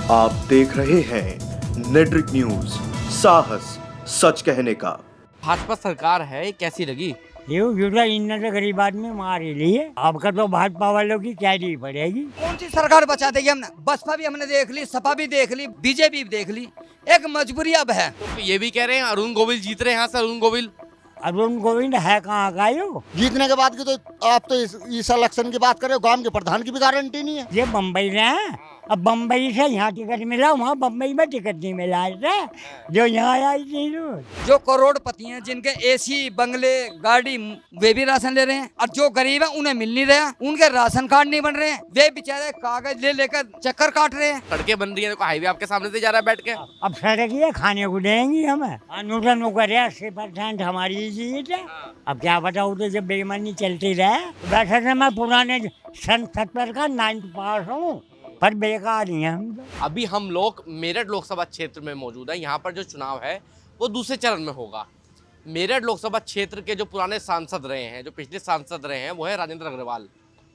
आप देख रहे हैं नेट्रिक न्यूज, साहस सच कहने का। भाजपा सरकार है, ये कैसी लगी? युद्ध इन गरीब आदमी मार ही लिए। आपका तो भाजपा वालों की क्या दी पड़ेगी। कौन सी सरकार बचा देगी? हमने बसपा भी हमने देख ली, सपा भी देख ली, बीजेपी भी देख ली। एक मजबूरी अब है। तो ये भी कह रहे हैं अरुण गोविल जीत रहे हैं यहाँ से। अरुण गोविंद है कहाँ का यो? जीतने के बाद की तो आप तो इस इलेक्शन की बात करें, गांव के प्रधान की भी गारंटी नहीं है। ये बम्बई में है। अब बम्बई से यहाँ टिकट मिला, वहाँ बम्बई में टिकट नहीं मिला है। जो यहाँ आई थी जो करोड़पति हैं, जिनके एसी बंगले गाड़ी, वे भी राशन ले रहे हैं। और जो गरीब है उन्हें मिल नहीं रहा, उनके राशन कार्ड नहीं बन रहे हैं। वे बेचारे कागज ले लेकर चक्कर काट रहे हैं। सड़कें बन रही है, तो हाईवे आपके सामने से जा रहा है बैठ के। अब सड़क ये खाने को देंगी हमें। अनुदान करे 80% हमारी जीत है। अब क्या बताऊँ, तो जब बेईमानी चलती रहे। वैसे तो मैं पुराने सन 70 का 9th पास हूँ, पर बेकार ही है हम। अभी हम लोग मेरठ लोकसभा क्षेत्र में मौजूद है। यहाँ पर जो चुनाव है वो दूसरे चरण में होगा। मेरठ लोकसभा क्षेत्र के जो पुराने सांसद रहे हैं, जो पिछले सांसद रहे हैं, वो है राजेंद्र अग्रवाल,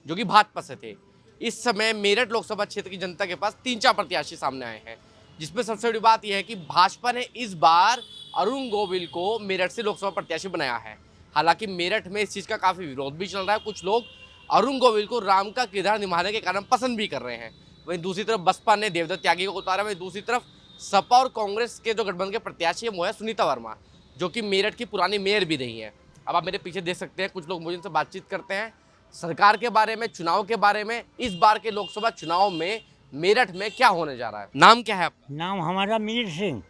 जो कि भाजपा से थे। इस समय मेरठ लोकसभा क्षेत्र की जनता के पास 3-4 प्रत्याशी सामने आए हैं, जिसमें सबसे बड़ी बात यह है कि भाजपा ने इस बार अरुण गोविल को मेरठ से लोकसभा प्रत्याशी बनाया है। हालांकि मेरठ में इस चीज़ का काफ़ी विरोध भी चल रहा है। कुछ लोग अरुण गोविल को राम का किरदार निभाने के कारण पसंद भी कर रहे हैं। वहीं दूसरी तरफ बसपा ने देवदत्त त्यागी को उतारा। वहीं दूसरी तरफ सपा और कांग्रेस के जो गठबंधन के प्रत्याशी है वो है सुनीता वर्मा, जो कि मेरठ की पुरानी मेयर भी रही है। अब आप मेरे पीछे देख सकते हैं, कुछ लोग मुझे इनसे बातचीत करते हैं सरकार के बारे में, चुनाव के बारे में, इस बार के लोकसभा चुनाव में मेरठ में क्या होने जा रहा है। नाम क्या है आपका? नाम हमारा मीर सिंह।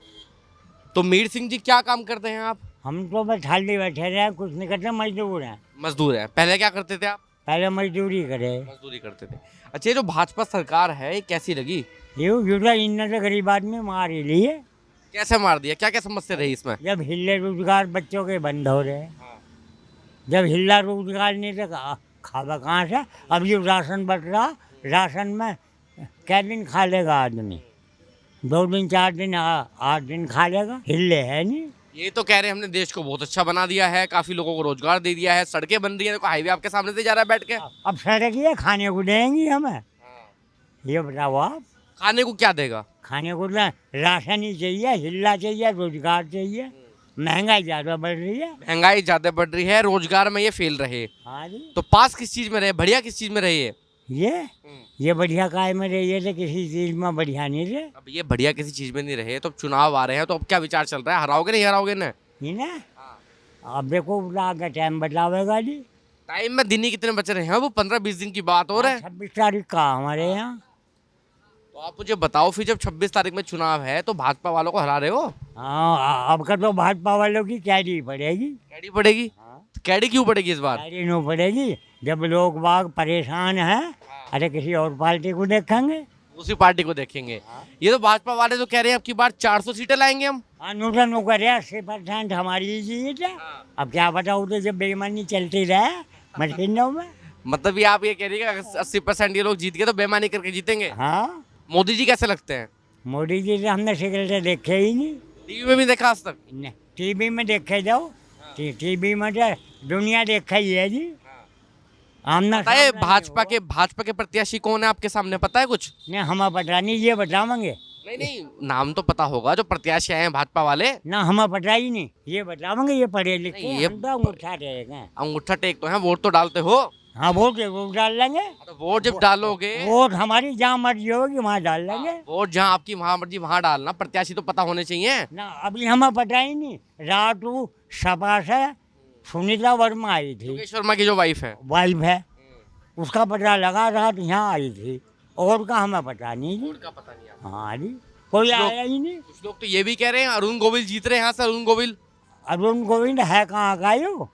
तो मीर सिंह जी, क्या काम करते हैं आप? हम तो बस खाली बैठे रहे, कुछ नहीं करते, मजदूर हैं। मजदूर हैं। पहले क्या करते थे आप? पहले मजदूरी करे। मजदूरी करते थे। अच्छा, ये जो भाजपा सरकार है, ये कैसी लगी? युद्ध इन गरीब आदमी मार ही लिए। कैसे मार दिया? क्या क्या समस्या रही इसमें? जब हिले रोजगार बच्चों के बंद हो रहे, जब हिला रोजगार नहीं तो खावा कहाँ से? अब जो राशन बट रहा, राशन में क्या दिन खा लेगा आदमी? 2 दिन 4 दिन 8 दिन खा लेगा, हिले है नहीं। ये तो कह रहे हैं हमने देश को बहुत अच्छा बना दिया है, काफी लोगों को रोजगार दे दिया है, सड़कें बन रही हैं, तो हाईवे आपके सामने से जा रहा है बैठ के। अब सड़क ये खाने को देंगी हमें। ये बताओ आप, खाने को क्या देगा? खाने को राशन ही चाहिए, हिल्ला चाहिए, रोजगार चाहिए। महंगाई ज्यादा बढ़ रही है। महंगाई ज्यादा बढ़ रही है, रोजगार में ये फेल रहे। हाँ जी। तो पास किस चीज में रहे, बढ़िया किस चीज में रहे? ये बढ़िया काय में रही है, तो किसी चीज में बढ़िया नहीं रहे। अब ये बढ़िया किसी चीज में नहीं रहे, तो अब चुनाव आ रहे हैं, तो अब क्या विचार चल रहा है? हराओगे नहीं हराओगे ना? अब देखो आगे टाइम बतावेगा जी। टाइम में दिन ही कितने बचे रहे हैं? वो 15-20 दिन की बात हो रहा है। 26 तारीख का हमारे यहाँ। तो आप मुझे बताओ, फिर जब 26 तारीख में चुनाव है तो भाजपा वालों को हरा रहे हो? हाँ, अब का तो भाजपा वालों की कैडी पड़ेगी। कैडी पड़ेगी? तो कैडी क्यों पड़ेगी इस बार? कैडी नहीं पड़ेगी, जब लोग बाग परेशान हैं, अरे किसी और पार्टी को देखेंगे, उसी पार्टी को देखेंगे। ये तो भाजपा वाले तो कह रहे हैं अब की बार 400 सीटें लाएंगे हम। अनुदान करे 80% हमारी जीत है। अब क्या बताऊँ, तो जब बेईमानी चलती रहे मशीनों में। मतलब ये आप ये कह रही है कि 80% ये लोग जीत गए तो बेईमानी करके जीतेंगे? हाँ। मोदी जी कैसे लगते हैं? मोदी जी से हमने सिगरेट देखे ही नहीं। टीवी में भी देखा आज तक? नहीं, टीवी में देखे जाओ। टीवी में तो दुनिया देखा ही है जी। पता है भाजपा के प्रत्याशी कौन है आपके सामने, पता है कुछ? नहीं, हमें पता नहीं, ये बतावेंगे। नहीं, नाम तो पता होगा जो प्रत्याशी आए हैं भाजपा वाले। ना, हमें पता ही नहीं, ये बतावेंगे। ये पढ़े लिखे, ये अंगूठा टेक। अंगूठा टेक तो है, वोट तो डालते हो? हाँ, वोट डाल लेंगे। तो वोट जब डालोगे, वोट हमारी जहाँ मर्जी होगी वहाँ डाल लेंगे। वोट जहाँ आपकी वहाँ मर्जी वहाँ डालना, प्रत्याशी तो पता होने चाहिए ना। अभी हमें पता ही नहीं। रातू सपा से सुनीता वर्मा आई थी, योगेश वर्मा की जो वाइफ है, उसका पता लगा, रात यहाँ आई थी, और का हमें पता नहीं जी। का पता नहीं। हाँ जी, कोई आया ही नहीं। कुछ लोग तो ये भी कह रहे हैं अरुण गोविल जीत रहे हैं यहाँ से। अरुण गोविंद है कहाँ का? यो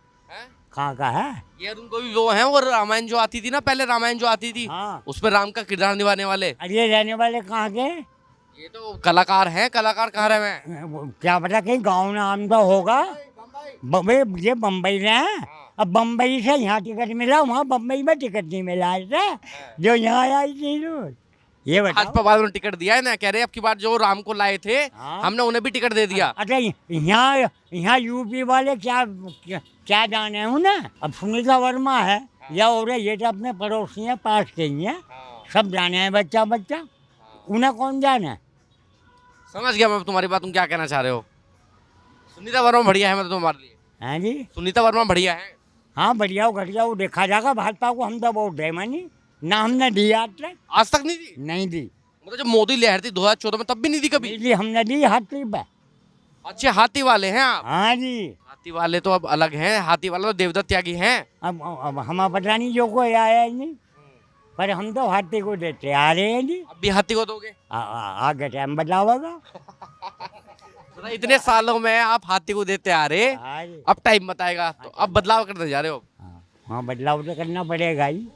कहाँ का है ये अरुण गोविल? वो है, वो रामायण जो आती थी ना, पहले रामायण जो आती थी, हाँ, उसमें राम का किरदार निभाने वाले। ये रहने वाले कहाँ के? ये तो कलाकार हैं। कलाकार कहाँ रहे हैं? क्या पता, कहीं गाँव नाम तो होगा। ये बम्बई में है। अब बम्बई से यहाँ टिकट मिला, वहाँ बम्बई में टिकट नहीं मिला है। जो यहाँ आई थी ये भाजपा वालों ने टिकट दिया है ना, कह रहे हैं अब की बार जो राम को लाए थे, हमने उन्हें भी टिकट दे दिया। अच्छा, यहाँ यूपी वाले क्या जाने हूँ ना। अब सुनीता वर्मा है या और ये तो अपने पड़ोसी हैं, पास के ही हैं, सब जाने हैं बच्चा। उन्हें कौन जाने। समझ गया मैं तुम्हारी बात, तुम क्या कहना चाह रहे हो। सुनीता वर्मा बढ़िया है, मैं तो तुम्हारे लिए। हैं जी। सुनीता वर्मा बढ़िया है। हाँ बढ़िया हो घटिया हो देखा जाएगा, भाजपा को हम तो वोट दे मानी ना, हमने दी आज तक आज तक नहीं दी। नहीं दी। मतलब जब मोदी लहर थी 2014 में तब भी नहीं दी कभी। बिजली हमने दी हाथी पे। अच्छे हाथी वाले हैं आप। हाँ जी। हाथी वाले तो अब अलग हैं, हाथी वाले तो देवदत्त त्यागी हैं। अब हमें पता नहीं जो कोई आया है नहीं, पर हम तो हाथी को देते आ रहे हैं जी। अब भी हाथी को दोगे। आगे टाइम बताओगा। मतलब इतने सालों में आप हाथी को देते आ रहे, हाँ जी। अब टाइम बताएगा। तो अब बदलाव करते जा रहे हो। हाँ बदलाव तो करना पड़ेगा ही।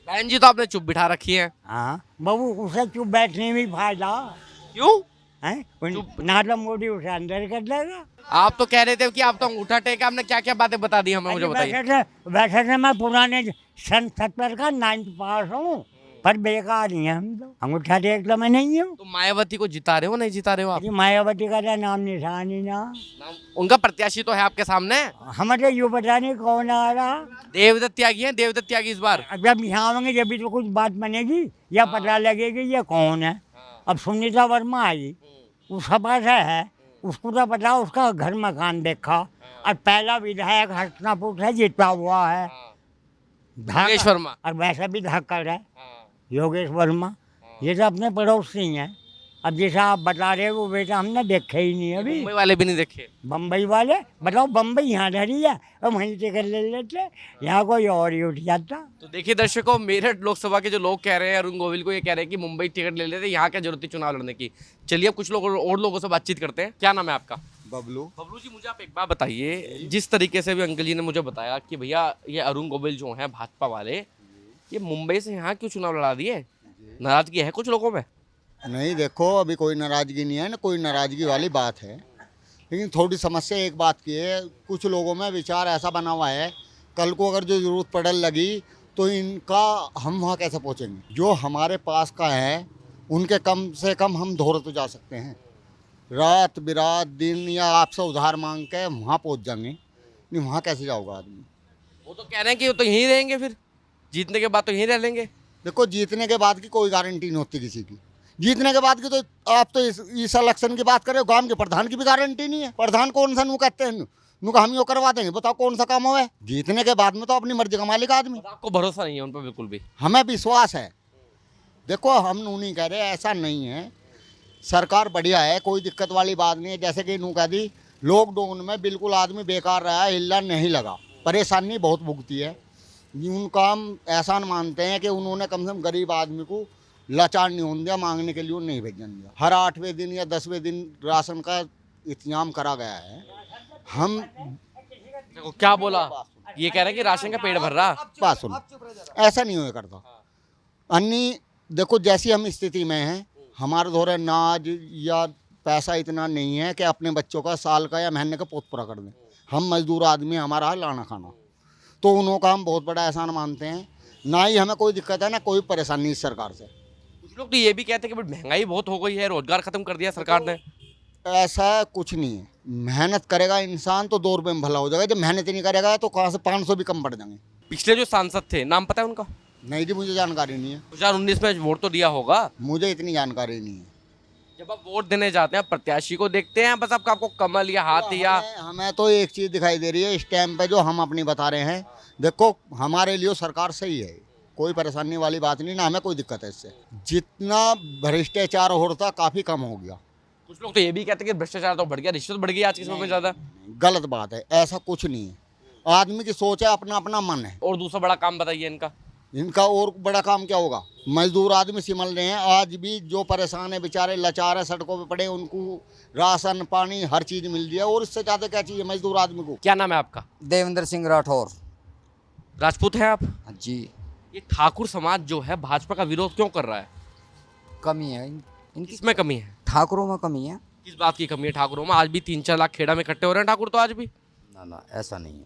बहन जी तो आपने चुप बिठा रखी है। हाँ बबू उसे चुप बैठने में फायदा क्यों? है, ना तो मोदी उसे अंदर कर देगा। आप तो कह रहे थे कि आप तो अंगूठा टेका, आपने क्या क्या बातें बता दी हमें, मुझे बताइए। वैसे से मैं पुराने सन 70 का 9th पास हूँ, पर बेकार नहीं है हम तो, अंगूठा टेक तो मैं नहीं हूँ। तो मायावती को जिता रहे हो नहीं जिता रहे हो आप? अरे मायावती का तो नाम निशान ही ना। उनका प्रत्याशी तो है आपके सामने। हमें तो यूँ पता नहीं कौन आ रहा। देवदत्त त्यागी है, देवदत्त त्यागी इस बार। अब जब यहाँ आएंगे जब भी तो कुछ बात बनेगी या पता लगेगी ये कौन है। अब सुनीता वर्मा आई, उस सभा से है, उसको तो पता, उसका घर मकान देखा। और पहला विधायक हसनापुर से जीता हुआ है, योगेश वर्मा। और वैसे भी धाकड़ है योगेश वर्मा। ये तो अपने पड़ोसी हैं। अब जैसा आप बता रहे हो वो बेटा हमने देखे ही नहीं अभी। मुंबई वाले भी नहीं देखे। बम्बई वाले बताओ, बम्बई यहाँ धरी है और वहीं टिकट ले लेते, यहाँ कोई और ही उठ जाता। तो देखिए दर्शकों, मेरठ लोकसभा के जो लोग कह रहे हैं, अरुण गोविल को ये कह रहे हैं कि मुंबई टिकट ले लेते, यहाँ क्या जरूरत है चुनाव लड़ने की। चलिए अब कुछ लोग और लोगों से बातचीत करते हैं। क्या नाम है आपका? बबलू। बबलू जी, मुझे आप एक बात बताइए, जिस तरीके से भी अंकल जी ने मुझे बताया कि भैया ये अरुण गोविल जो हैं भाजपा वाले, ये मुंबई से यहाँ क्यों चुनाव लड़ा दिए? नाराजगी है कुछ लोगों में? नहीं देखो, अभी कोई नाराजगी नहीं है ना, कोई नाराजगी वाली बात है, लेकिन थोड़ी समस्या एक बात की है, कुछ लोगों में विचार ऐसा बना हुआ है, कल को अगर जो जरूरत पड़ने लगी तो इनका हम वहाँ कैसे पहुँचेंगे। जो हमारे पास का है उनके कम से कम हम दौड़ तो जा सकते हैं, रात बिरात दिन या आपसे उधार मांग के वहाँ पहुँच जाएंगे, नहीं वहाँ कैसे जाओगा आदमी। वो तो कह रहे हैं कि वो तो यहीं रहेंगे, फिर जीतने के बाद तो यहीं रह लेंगे। देखो जीतने के बाद की कोई गारंटी नहीं होती किसी की, जीतने के बाद की तो आप तो इस इलेक्शन की बात करें, गांव के प्रधान की भी गारंटी नहीं है। प्रधान कौन सा नू कहते हैं, नू का हम यो करवा देंगे, बताओ कौन सा काम हुआ है। जीतने के बाद में तो अपनी मर्जी का मालिक आदमी। आपको भरोसा नहीं है उन पर बिल्कुल भी? हमें विश्वास है। देखो हम नू नहीं कह रहे, ऐसा नहीं है, सरकार बढ़िया है, कोई दिक्कत वाली बात नहीं है। जैसे कि नू कह दी, लॉकडाउन में बिल्कुल आदमी बेकार रहा, हिलना नहीं लगा, परेशानी बहुत भुगती है। उनका हम एहसान मानते हैं कि उन्होंने कम से कम गरीब आदमी को लाचार नहीं होने दिया, मांगने के लिए नहीं भेजने दिया। हर 8वें दिन या 10वें दिन राशन का इंतजाम करा गया है। हम देखो क्या बोला, ये कह रहे हैं कि राशन का पेट भर रहा। बात सुनो, ऐसा नहीं हो करता। अन्य देखो जैसी हम स्थिति में हैं, हमारे धोरे अनाज या पैसा इतना नहीं है कि अपने बच्चों का साल का या महीने का पोत पूरा कर दें। हम मजदूर आदमी, हमारा है लाना खाना, तो उन्होंने हम बहुत बड़ा एहसान मानते हैं। ना ही हमें कोई दिक्कत है ना कोई परेशानी इस सरकार से। कुछ लोग तो ये भी कहते हैं कि महंगाई बहुत हो गई है, रोजगार खत्म कर दिया सरकार ने। ऐसा कुछ नहीं है, मेहनत करेगा इंसान तो 2 रुपये में भला हो जाएगा। जब मेहनत ही नहीं करेगा तो कहाँ से 500 भी कम पड़ जाएंगे। पिछले जो सांसद थे, नाम पता है उनका? नहीं जी, मुझे जानकारी नहीं है। 2019 में वोट तो दिया होगा। मुझे इतनी जानकारी नहीं है। जब आप वोट देने जाते हैं, प्रत्याशी को देखते हैं, बस आपको कमल या हाथ या हमें तो एक चीज़ दिखाई दे रही है इस टाइम पे जो हम अपनी बता रहे हैं। देखो हमारे लिए सरकार सही है, कोई परेशानी वाली बात नहीं, ना हमें कोई दिक्कत है इससे। जितना भ्रष्टाचार हो रहा था काफ़ी कम हो गया। कुछ लोग तो ये भी कहते हैं कि भ्रष्टाचार तो बढ़ गया, रिश्वत बढ़ गई आज के समय में ज़्यादा। गलत बात है, ऐसा कुछ नहीं है। आदमी की सोच है, अपना अपना मन है। और दूसरा बड़ा काम बताइए इनका। इनका और बड़ा काम क्या होगा? मजदूर आदमी सिमल रहे हैं आज भी, जो परेशान है बेचारे, लाचार है, सड़कों पे पड़े, उनको राशन पानी हर चीज़ मिल रही है। और इससे ज़्यादा क्या चाहिए मजदूर आदमी को? क्या नाम है आपका? देवेंद्र सिंह राठौर। राजपूत हैं आप? जी। ये ठाकुर समाज जो है भाजपा का विरोध क्यों कर रहा है? कमी है इनकी, किसमें कमी है? ठाकुरों में कमी है। किस बात की कमी है ठाकुरों में? आज भी 3-4 लाख खेड़ा में इकट्ठे हो रहे हैं ठाकुर तो आज भी। ना ना ऐसा नहीं है।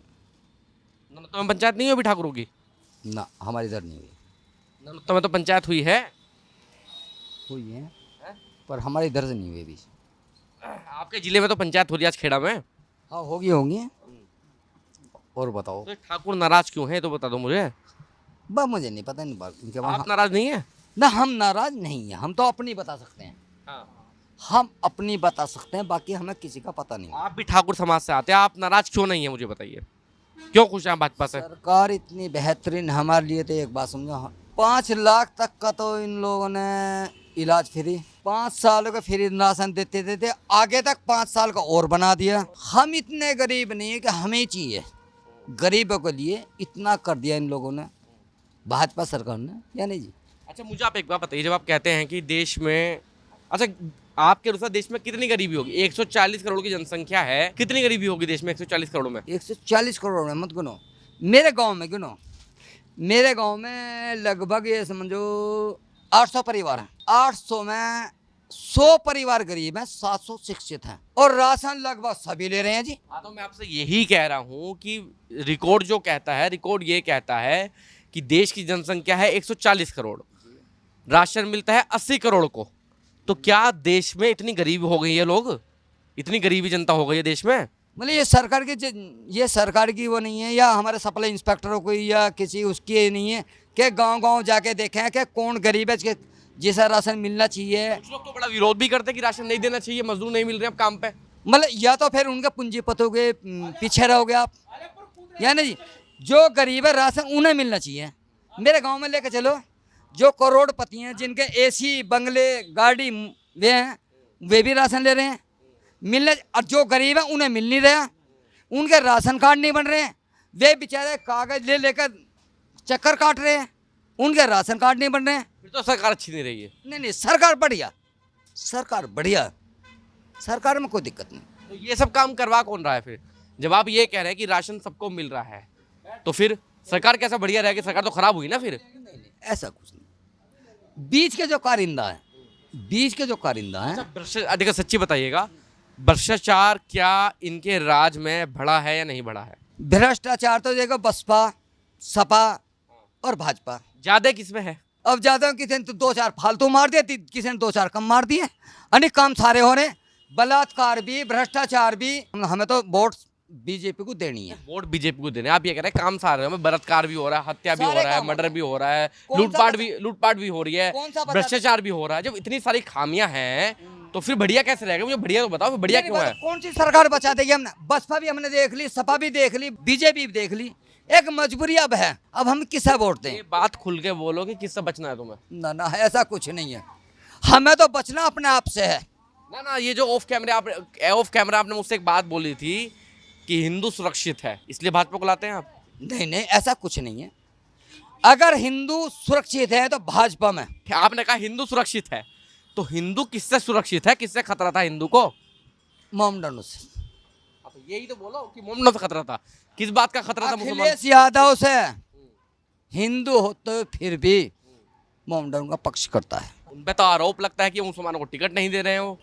ननौता में पंचायत नहीं हुई अभी ठाकुरों की? ना हमारी इधर नहीं हुई। ननौता में तो पंचायत हुई है। हुई है पर हमारे इधर से नहीं हुई अभी। आपके जिले में तो पंचायत हो रही है आज खेड़ा में। हाँ होगी होंगी। और बताओ। तो ठाकुर नाराज क्यों है तो बता दो मुझे। बस मुझे नहीं पता, नहीं बात इनके वहाँ। आप नाराज नहीं है? ना हम नाराज नहीं है, हम तो अपनी बता सकते हैं, हम अपनी बता सकते हैं, बाकी हमें किसी का पता नहीं। आप भी ठाकुर समाज से आते हैं, आप नाराज क्यों नहीं है मुझे बताइए, क्यों खुश हैं भाजपा से? सरकार इतनी बेहतरीन हमारे लिए, तो एक बात समझो, 5 लाख तक का तो इन लोगों ने इलाज फ्री, 5 सालों का फ्री राशन देते थे, आगे तक 5 साल का और बना दिया। हम इतने गरीब नहीं है कि हमें चाहिए, गरीबों के लिए इतना कर दिया इन लोगों ने, भाजपा सरकार ने, या नहीं जी? अच्छा मुझे आप एक बात बताइए, जब आप कहते हैं कि देश में, अच्छा आपके अनुसार देश में कितनी गरीबी होगी? 140 करोड़ की जनसंख्या है, कितनी गरीबी होगी देश में 140 करोड़ में? 140 करोड़ में मत गिनो, मेरे गांव में गिनो, मेरे गांव में लगभग ये समझो 800 परिवार हैं, 800 में 100 परिवार गरीब हैं, 700 शिक्षित हैं, और राशन लगभग सभी ले रहे हैं जी। हाँ तो मैं आपसे यही कह रहा हूँ कि रिकॉर्ड जो कहता है, रिकॉर्ड ये कहता है कि देश की जनसंख्या है 140 करोड़, राशन मिलता है 80 करोड़ को, तो क्या देश में इतनी गरीबी हो गई है, लोग इतनी गरीबी जनता हो गई है देश में? मतलब ये सरकार की वो नहीं है, या हमारे सप्लाई इंस्पेक्टरों को या किसी उसकी नहीं है कि गांव-गांव जाके देखें कि कौन गरीब है जिसे राशन मिलना चाहिए। कुछ लोग तो बड़ा विरोध भी करते हैं कि राशन नहीं देना चाहिए, मजदूर नहीं मिल रहे अब काम पे। मतलब या तो फिर उनके पूंजीपतियों के पीछे रहोगे आप, या नहीं जी? जो गरीब है राशन उन्हें मिलना चाहिए। मेरे गांव में लेके चलो, जो करोड़पति हैं, जिनके एसी बंगले गाड़ी वे हैं, वे भी राशन ले रहे हैं, मिलने, और जो गरीब है उन्हें मिल नहीं रहा, उनके राशन कार्ड नहीं बन रहे हैं, वे बेचारे कागज लेकर चक्कर काट रहे हैं, उनके राशन कार्ड नहीं बन रहे हैं। फिर तो सरकार अच्छी नहीं रही है। नहीं, सरकार बढ़िया, सरकार बढ़िया, सरकार में कोई दिक्कत नहीं। तो ये सब काम करवा कौन रहा है फिर? जब आप ये कह रहे हैं कि राशन सबको मिल रहा है, तो फिर सरकार कैसा बढ़िया रहेगी? सरकार तो खराब हुई ना फिर। नहीं, ऐसा कुछ नहीं। बीच के जो कारिंदा है, बीच के जो कारिंदा है, देखिए सच्ची बताइएगा, भ्रष्टाचार क्या इनके राज में बढ़ा है या नहीं बढ़ा है? भ्रष्टाचार तो देखो बसपा, सपा और भाजपा, ज्यादा किसमें है? अब ज्यादा किसी ने तो 2-4 फालतू मार दिए, किसी ने 2-4 कम मार दिए, अनेक काम सारे हो रहे, बलात्कार भी, भ्रष्टाचार भी। हमें तो वोट बीजेपी को देनी है, वोट बीजेपी को देने। आप ये कह रहे हैं काम सारे हैं, बलात्कार भी हो रहा है, हत्या भी हो सारे रहा है, काम मर्डर भी हो रहा है, कौन सा लूटपाट भी हो रही है, कौन सा बता- भ्रष्टाचार भी हो रहा है। जब इतनी सारी खामियां हैं तो फिर बढ़िया कैसे रहेगा? मुझे बढ़िया तो बताओ, फिर बढ़िया क्यों है? कौन सी सरकार बचा देगी? हमने बसपा भी हमने देख ली, सपा भी देख ली, बीजेपी भी देख ली, एक मजबूरी अब है, अब हम किसे वोट दें? ये बात खुल के बोलो कि किससे बचना है तुम्हें। ना ना, ऐसा कुछ नहीं है, हमें तो बचना अपने आप से है। ना ये जो ऑफ कैमरा आपने मुझसे एक बात बोली थी कि हिंदू सुरक्षित है, इसलिए भाजपा को लाते हैं आप। नहीं, ऐसा कुछ नहीं है। अगर हिंदू सुरक्षित है तो भाजपा में। आपने कहा हिंदू सुरक्षित है, तो हिंदू किससे सुरक्षित है? किससे खतरा था हिंदू को? मोमडनों से। तो यही तो बोलो कि मोमडनों से खतरा था। किस बात का खतरा था? मुसलमान। अखिलेश यादव से हिंदू हो तो फिर भी मोमडन का पक्ष करता है। उन पे तो आरोप लगता है कि मुसलमानों को टिकट नहीं दे रहे हैं। वो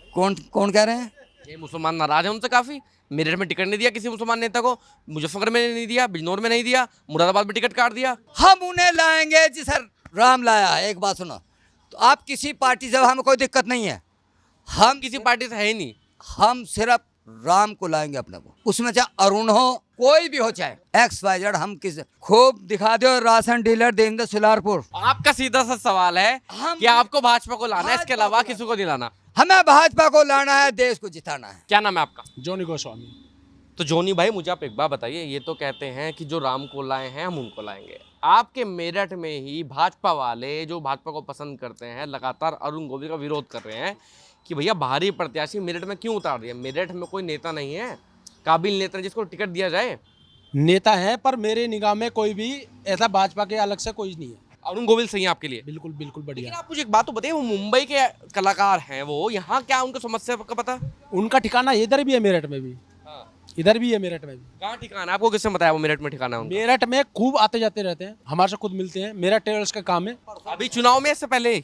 कौन कह रहे हैं? ये मुसलमान नाराज है उनसे काफी। मेरठ में टिकट नहीं दिया किसी मुसलमान नेता को, मुजफ्फरनगर में नहीं दिया, बिजनौर में नहीं दिया, मुरादाबाद में टिकट काट दिया। हम उन्हें लाएंगे जी सर, राम लाया है। एक बात सुनो, तो आप किसी पार्टी से, हमें कोई दिक्कत नहीं है, हम किसी पार्टी से है ही नहीं। हम सिर्फ राम को लाएंगे अपने को, उसमें चाहे अरुण हो, कोई भी हो, चाहे XYZ, हम किस खूब दिखा दो राशन डीलर देंगे सुलारपुर। आपका सीधा सा सवाल है हम कि आपको भाजपा को लाना है, इसके अलावा भाजपा को किसी को नहीं लाना। हमें भाजपा को लाना है, देश को जिताना है। क्या नाम है आपका? जोनी गोस्वामी। तो जोनी भाई मुझे आप एक बात बताइए, ये तो कहते हैं कि जो राम को लाए हैं हम उनको लाएंगे। आपके मेरठ में ही भाजपा वाले जो भाजपा को पसंद करते हैं लगातार अरुण गोविल का विरोध कर रहे हैं कि भैया बाहरी प्रत्याशी मेरठ में क्यों उतार दिया? मेरठ में कोई नेता नहीं है, काबिल नेता जिसको टिकट दिया जाए। नेता है पर मेरे निगाह में कोई भी ऐसा भाजपा के अलग से कोई नहीं है। अरुण गोविल सही है आपके लिए? बिल्कुल बिल्कुल लेकिन बढ़िया। आप मुझे एक बात तो बताइए, वो मुंबई के कलाकार हैं, वो यहाँ क्या उनको समस्या का पता? उनका ठिकाना इधर भी है, मेरठ में भी, इधर भी है, मेरठ में भी। कहाँ ठिकाना है? आपको किसने बताया वो मेरठ में ठिकाना है उनका? मेरठ में खूब आते जाते रहते हैं, हमारे से खुद मिलते हैं। मेरा ट्रेवल्स का काम है। अभी चुनाव में, इससे पहले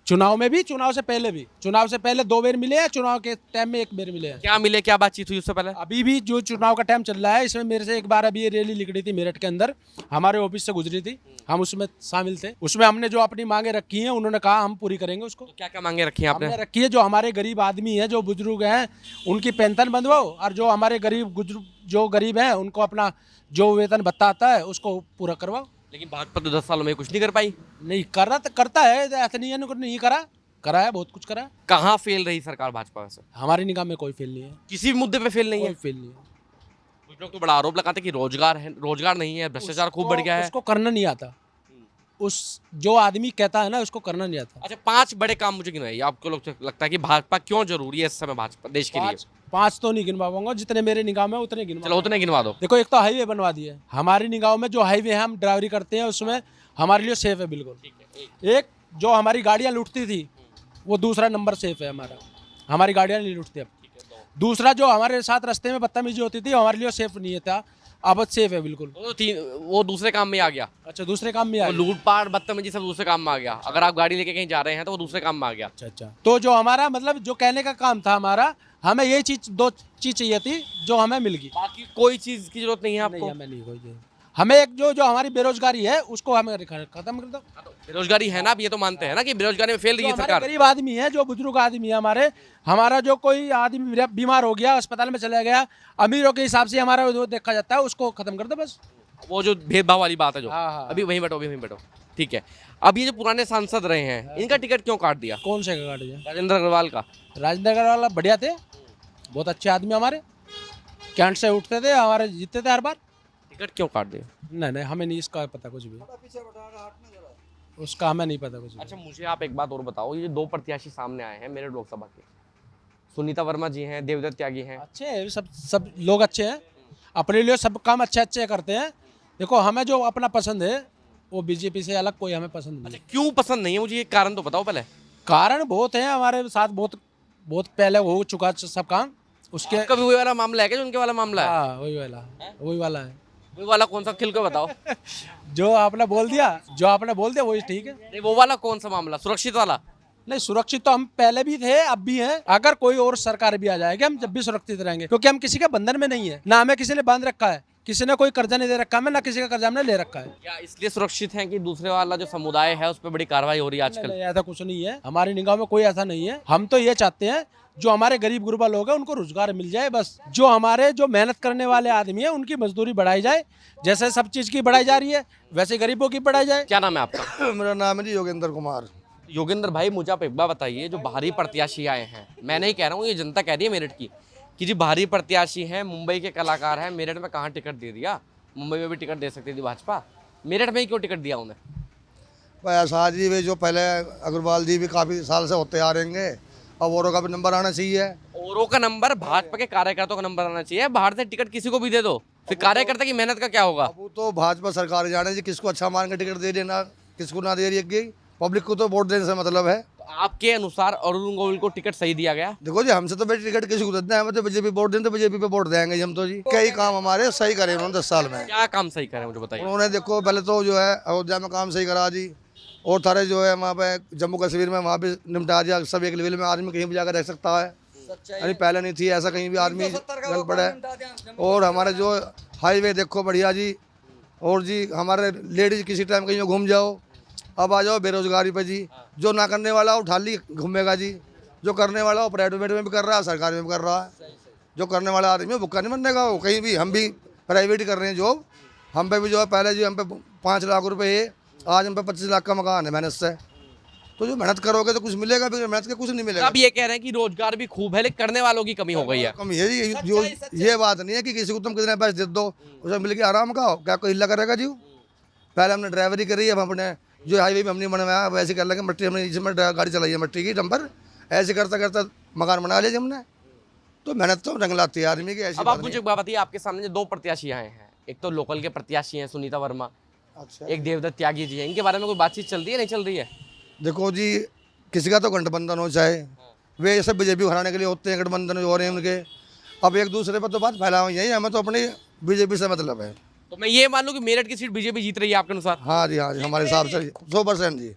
चुनाव में भी, चुनाव से पहले भी। चुनाव से पहले 2 बार मिले हैं, चुनाव के टाइम में 1 बार मिले हैं। क्या मिले, क्या बातचीत हुई उससे पहले? अभी भी जो चुनाव का टाइम चल रहा है, इसमें मेरे से एक बार अभी ये रैली निकली थी मेरठ के अंदर, हमारे ऑफिस से गुजरी थी, हम उसमें शामिल थे। उसमें हमने जो अपनी मांगे रखी हैं, उन्होंने कहा हम पूरी करेंगे उसको। क्या क्या मांगे रखी हैं आपने? हमने रखी है, जो हमारे गरीब आदमी हैं, जो बुजुर्ग हैं, उनकी पेंशन बंधवाओ, और जो हमारे गरीब हैं उनको अपना जो वेतन भत्ता आता है उसको पूरा करवाओ। लेकिन भाजपा तो 10 सालों में कुछ नहीं कर पाई। नहीं कर रहा तो करता है, ऐसा नहीं है नहीं करा है, बहुत कुछ करा है। कहाँ फेल रही सरकार भाजपा से? हमारी निगाह में कोई फेल नहीं है, किसी भी मुद्दे पे फेल नहीं है। कोई फेल नहीं है। कुछ लोग तो बड़ा आरोप लगाते हैं कि रोजगार नहीं है, भ्रष्टाचार खूब बढ़ गया है। उसको करना नहीं आता, उस जो आदमी कहता है ना उसको करना नहीं आता। अच्छा, 5 बड़े काम मुझे गिनवाइए। आपको लगता है कि भाजपा क्यों जरूरी है इस समय भाजपा देश के लिए? पांच तो नहीं गिनवा पाऊंगा, जितने मेरे निगाह में उतने गिनवा। चलो उतने गिनवा दो। देखो, एक तो हाईवे बनवा दिए हमारी निगाह में, जो हाईवे है हम ड्राइवरी करते हैं उसमें हमारे लिए सेफ है बिल्कुल। एक जो हमारी गाड़ियाँ लूटती थी वो दूसरा नंबर सेफ है हमारा, हमारी गाड़ियाँ नहीं लूटती अब। दूसरा जो हमारे साथ रास्ते में बदतमीजी होती थी हमारे लिए सेफ नहीं था, अब सेफ है बिल्कुल। वो दूसरे काम में आ गया। अच्छा, दूसरे काम में आ वो गया। लूटपाट बदतमीजी सब दूसरे काम में आ गया। अगर आप गाड़ी लेके कहीं जा रहे हैं तो वो दूसरे काम में आ गया। अच्छा अच्छा, तो जो हमारा मतलब जो कहने का काम था हमारा, हमें यही चीज, 2 चीज चाहिए थी जो हमें मिल गई। बाकी कोई चीज की जरूरत नहीं है नहीं, आपको? हमें नहीं कोई। हमें एक जो हमारी बेरोजगारी है उसको हमें खत्म कर दो। बेरोजगारी है ना, अब ये तो मानते हैं ना कि बेरोजगारी में फेल रही है हमारे सरकार। गरीब आदमी है, जो बुजुर्ग आदमी है हमारा जो कोई आदमी बीमार हो गया, अस्पताल में चला गया, अमीरों के हिसाब से हमारा वो देखा जाता है, उसको खत्म कर दो बस। वो जो भेदभाव वाली बात है जो, हाँ। अभी वहीं बैठो। ठीक है, अब ये जो पुराने सांसद रहे हैं इनका टिकट क्यों काट दिया? कौन से गाड़ी है? राजेंद्र अग्रवाल का। राजनगर वाला बढ़िया थे, बहुत अच्छे आदमी हमारे, कैंट से उठते थे, हमारे जीतते थे हर बार। टिकट क्यों काट दिया? नहीं, हमें नहीं इसका पता कुछ भी, उसका हमें नहीं पता कुछ भी। अच्छा, मुझे आप एक बात और बताओ, ये 2 प्रत्याशी सामने आए हैं मेरठ लोकसभा के, सुनीता वर्मा जी हैं, देवदत्त त्यागी हैं। अच्छे हैं, सब लोग अच्छे हैं, अपने लिए सब काम अच्छे करते हैं। देखो, हमें जो अपना पसंद है वो बीजेपी से अलग कोई हमें पसंद नहीं। अच्छा, क्यों पसंद नहीं है? मुझे ये कारण तो बताओ पहले। कारण बहुत है, हमारे साथ बहुत पहले हो चुका सब काम उसके। आपका भी वही वाला मामला है क्या जो उनके वाला मामला है? हाँ, वही वाला है। वही वाला कौन सा? खिल के बताओ। जो आपने बोल दिया वही ठीक है। नहीं, वो वाला कौन सा मामला? सुरक्षित वाला? नहीं, सुरक्षित तो हम पहले भी थे, अब भी हैं। अगर कोई और सरकार भी आ जाएगी हम जब भी सुरक्षित रहेंगे, क्योंकि हम किसी के बंधन में नहीं है, ना हमें किसी ने बांध रखा है, किसी ने कोई कर्जा नहीं दे रखा हमें, ना किसी का कर्जा हमने ले रखा है। क्या इसलिए सुरक्षित है कि दूसरे वाला जो समुदाय है उस पर बड़ी कार्रवाई हो रही है आजकल? नहीं, ऐसा कुछ नहीं है, हमारी निगाह में कोई ऐसा नहीं है। हम तो ये चाहते हैं जो हमारे गरीब गुरबा लोग हैं उनको रोजगार मिल जाए बस। जो हमारे जो मेहनत करने वाले आदमी है उनकी मजदूरी बढ़ाई जाए, जैसे सब चीज की बढ़ाई जा रही है वैसे गरीबों की बढ़ाई जाए। क्या नाम है आपका? मेरा नाम है जी योगेंद्र कुमार। योगेंद्र भाई, मुझे आप एक बात बताइए, जो बाहरी प्रत्याशी आए हैं, मैं नहीं कह रहा हूँ, ये जनता कह रही है मेरठ की, कि जो बाहरी प्रत्याशी हैं, मुंबई के कलाकार हैं, मेरठ में कहाँ टिकट दे दिया? मुंबई में भी टिकट दे सकती थी भाजपा, मेरठ में ही क्यों टिकट दिया उन्हें? भाई ऐसा जी, वे जो पहले अग्रवाल जी भी काफ़ी साल से होते आ रहेंगे, अब औरों का भी नंबर आना चाहिए। औरों का नंबर, भाजपा के कार्यकर्ताओं का नंबर आना चाहिए। बाहर से टिकट किसी को भी दे दो, फिर कार्यकर्ता की मेहनत का क्या होगा? अब वो तो भाजपा सरकार जाने जी, किसको अच्छा मान के टिकट दे देना, किसको ना दे रही है। पब्लिक को तो वोट देने से मतलब है। तो आपके अनुसार अरुण गोविल को टिकट सही दिया गया? देखो जी, हमसे तो भाई टिकट किसी को देना है, हमें तो बीजेपी वोट दें तो बीजेपी पे वोट देंगे जी हम तो जी। कई काम हमारे सही करे उन्होंने 10 साल में। क्या काम सही करे मुझे बताइए। उन्होंने देखो पहले तो जो है अयोध्या में काम सही करा जी, और थारे जो है वहाँ पे जम्मू कश्मीर में वहाँ पे निपटा दिया, सब एक लेवल में आदमी कहीं भी जाकर रह सकता है। यानी पहले नहीं थी ऐसा, कहीं भी आदमी चल पड़े। और हमारे जो हाईवे देखो बढ़िया जी, और जी हमारे लेडीज किसी टाइम कहीं घूम जाओ। अब आ जाओ बेरोजगारी पे जी, जो ना करने वाला वो ठाली घूमेगा जी, जो करने वाला वो प्राइवेट में भी कर रहा है, सरकारी में भी कर रहा है। जो करने वाला आदमी भुक्का नहीं बनने का, वो कहीं भी, हम भी प्राइवेट ही कर रहे हैं जॉब। हम पे भी जो है पहले जो हम पे 5 लाख रुपए है, आज हम पे 25 लाख का मकान है मेहनत से। तो जो मेहनत करोगे तो कुछ मिलेगा, फिर मेहनत के कुछ नहीं मिलेगा। आप ये कह रहे हैं कि रोजगार भी खूब है लेकिन करने वालों की कमी हो गई है। कम ये बात नहीं है कि किसी को तुम कितने पैसे दे दो उसे मिल के आराम का हो, क्या कोई हिला करेगा जी? पहले हमने ड्राइवरी करी है, हम अपने जो हाईवे भी हमने बनवाया वैसे कर लगे, मट्टी हमने इसमें गाड़ी चलाई है, मट्टी की डंपर, ऐसे करता करता मकान बना लिया हमने। तो मेहनत तो रंग लाती है आदमी की। ऐसी अब आप मुझे एक बात बताइए, आपके सामने जो 2 प्रत्याशी आए हैं, एक तो लोकल के प्रत्याशी हैं सुनीता वर्मा, अच्छा, एक देवदत्त त्यागी जी हैं, इनके बारे में कोई बातचीत चल रही है, नहीं चल रही है? देखो जी, किसी का तो गठबंधन हो, चाहे वे सब बीजेपी हराने के लिए होते हैं, गठबंधन हो रहे हैं उनके। अब एक दूसरे पर तो बात फैला हुई है, हमें तो अपनी बीजेपी से मतलब है। तो मैं ये मान लूं कि मेरठ की सीट बीजेपी जीत रही है आपके अनुसार? हाँ जी, हाँ जी, हमारे हिसाब से 100% जी।